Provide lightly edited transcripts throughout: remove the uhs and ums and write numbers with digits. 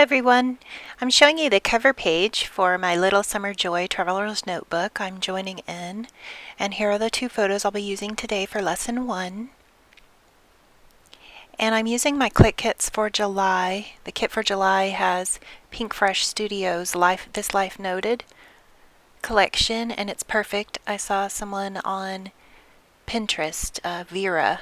everyone! I'm showing you the cover page for my Little Summer Joy Traveler's Notebook. I'm joining in, and here are the two photos I'll be using today for Lesson 1. And I'm using my Clique Kits for July. The kit for July has Pinkfresh Studios This Life Noted collection, and it's perfect. I saw someone on Pinterest, Vera,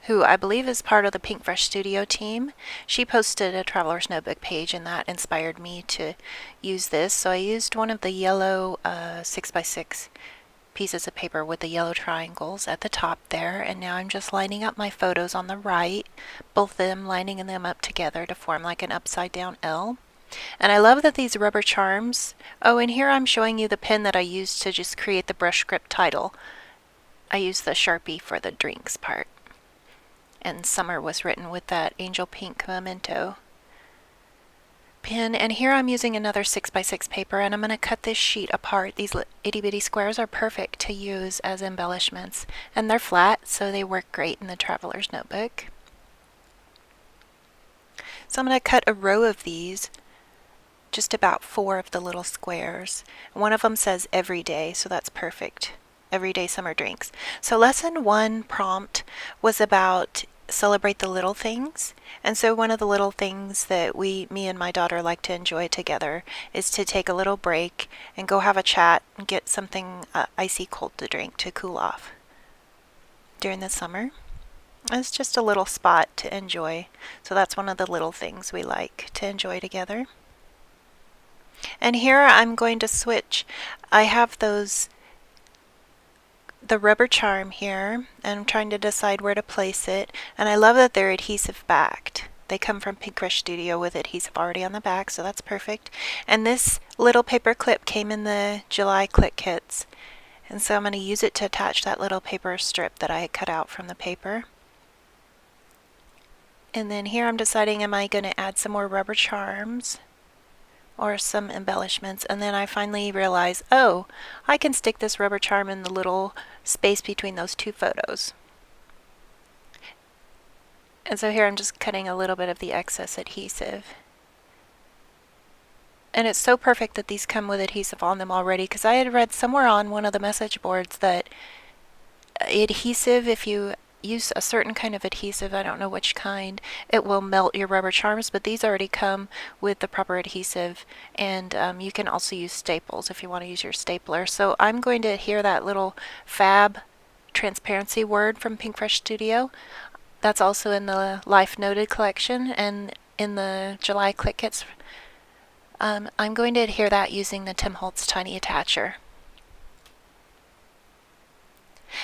who I believe is part of the Pinkfresh Studio team. She posted a Traveler's Notebook page, and that inspired me to use this. So I used one of the yellow 6x6 pieces of paper with the yellow triangles at the top there, and now I'm just lining up my photos on the right, both of them lining them up together to form like an upside down L. And I love that these rubber charms, oh, and here I'm showing you the pen that I used to just create the brush script title. I used the Sharpie for the drinks part. And summer was written with that angel pink memento pen. And here I'm using another 6x6 paper, and I'm going to cut this sheet apart. These itty bitty squares are perfect to use as embellishments, and they're flat, so they work great in the Traveler's Notebook. So I'm going to cut a row of these, just about 4 of the little squares. One of them says every day, so that's perfect. Everyday summer drinks. So lesson 1 prompt was about celebrate the little things, and so one of the little things that me and my daughter like to enjoy together is to take a little break and go have a chat and get something icy cold to drink to cool off during the summer. It's just a little spot to enjoy, so that's one of the little things we like to enjoy together. And here I'm going to switch. I have the rubber charm here, and I'm trying to decide where to place it, and I love that they're adhesive backed. They come from Pinkfresh Studio with adhesive already on the back, so that's perfect. And this little paper clip came in the July Clique Kits, and so I'm going to use it to attach that little paper strip that I had cut out from the paper. And then here I'm deciding, am I going to add some more rubber charms or some embellishments, and then I finally realize, oh, I can stick this rubber charm in the little space between those two photos. And so here I'm just cutting a little bit of the excess adhesive. And it's so perfect that these come with adhesive on them already, because I had read somewhere on one of the message boards that adhesive, if you use a certain kind of adhesive, I don't know which kind, it will melt your rubber charms, but these already come with the proper adhesive, and you can also use staples if you want to use your stapler. So I'm going to adhere that little fab transparency word from Pinkfresh Studio. That's also in the Life Noted collection and in the July Clique Kits. I'm going to adhere that using the Tim Holtz Tiny Attacher.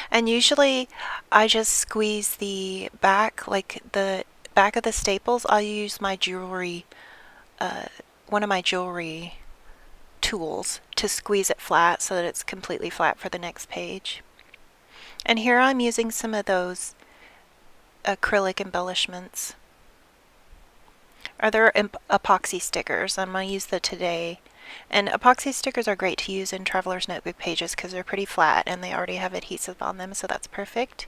And usually I just squeeze the back, like the back of the staples. I'll use my jewelry, one of my jewelry tools to squeeze it flat so that it's completely flat for the next page. And here I'm using some of those acrylic embellishments. They're epoxy stickers. I'm going to use the Today. And epoxy stickers are great to use in Traveler's Notebook pages because they're pretty flat and they already have adhesive on them, so that's perfect.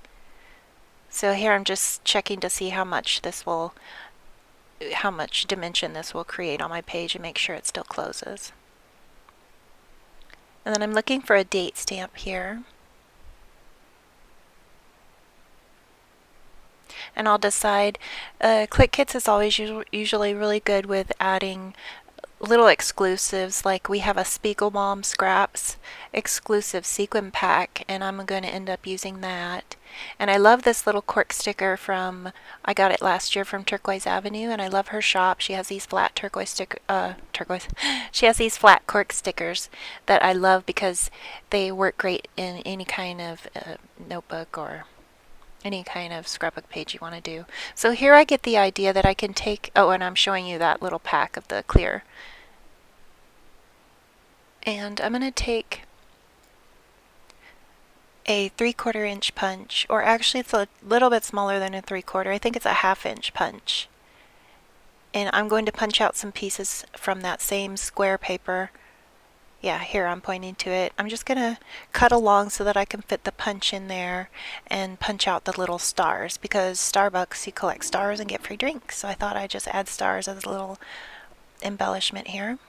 So here I'm just checking to see how much dimension this will create on my page and make sure it still closes. And then I'm looking for a date stamp here. And I'll decide, Clique Kits is always usually really good with adding little exclusives, like we have a Spiegelbaum Scraps exclusive sequin pack, and I'm going to end up using that. And I love this little cork sticker I got it last year from Turquoise Avenue, and I love her shop. She has these flat she has these flat cork stickers that I love because they work great in any kind of notebook or any kind of scrapbook page you want to do. So here I get the idea that I can take, oh, and I'm showing you that little pack of the clear. And I'm going to take a 3/4 inch punch, or actually it's a little bit smaller than a 3/4. I think it's a 1/2 inch punch. And I'm going to punch out some pieces from that same square paper. Yeah, here I'm pointing to it. I'm just going to cut along so that I can fit the punch in there and punch out the little stars, because Starbucks, you collect stars and get free drinks. So I thought I'd just add stars as little embellishment here.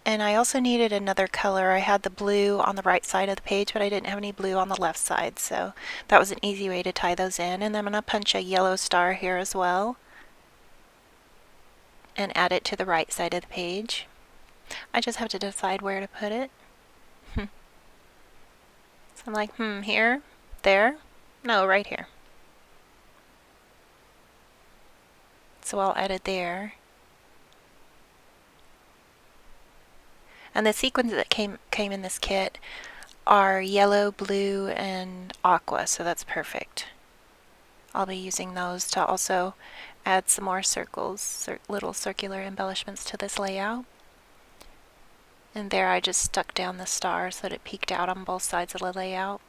And I also needed another color. I had the blue on the right side of the page, but I didn't have any blue on the left side, so that was an easy way to tie those in. And I'm going to punch a yellow star here as well and add it to the right side of the page. I just have to decide where to put it. So I'm like, here, there, no, right here. So I'll add it there. And the sequins that came in this kit are yellow, blue, and aqua, so that's perfect. I'll be using those to also add some more circles, little circular embellishments to this layout. And there I just stuck down the star so that it peeked out on both sides of the layout.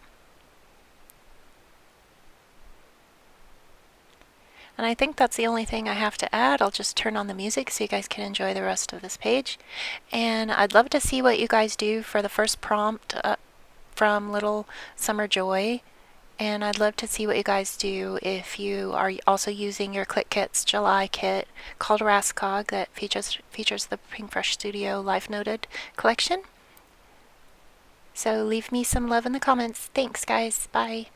And I think that's the only thing I have to add. I'll just turn on the music so you guys can enjoy the rest of this page. And I'd love to see what you guys do for the first prompt from Little Summer Joy. And I'd love to see what you guys do if you are also using your Clique Kits July kit called Raskog that features the Pinkfresh Studio Life Noted collection. So leave me some love in the comments. Thanks, guys. Bye.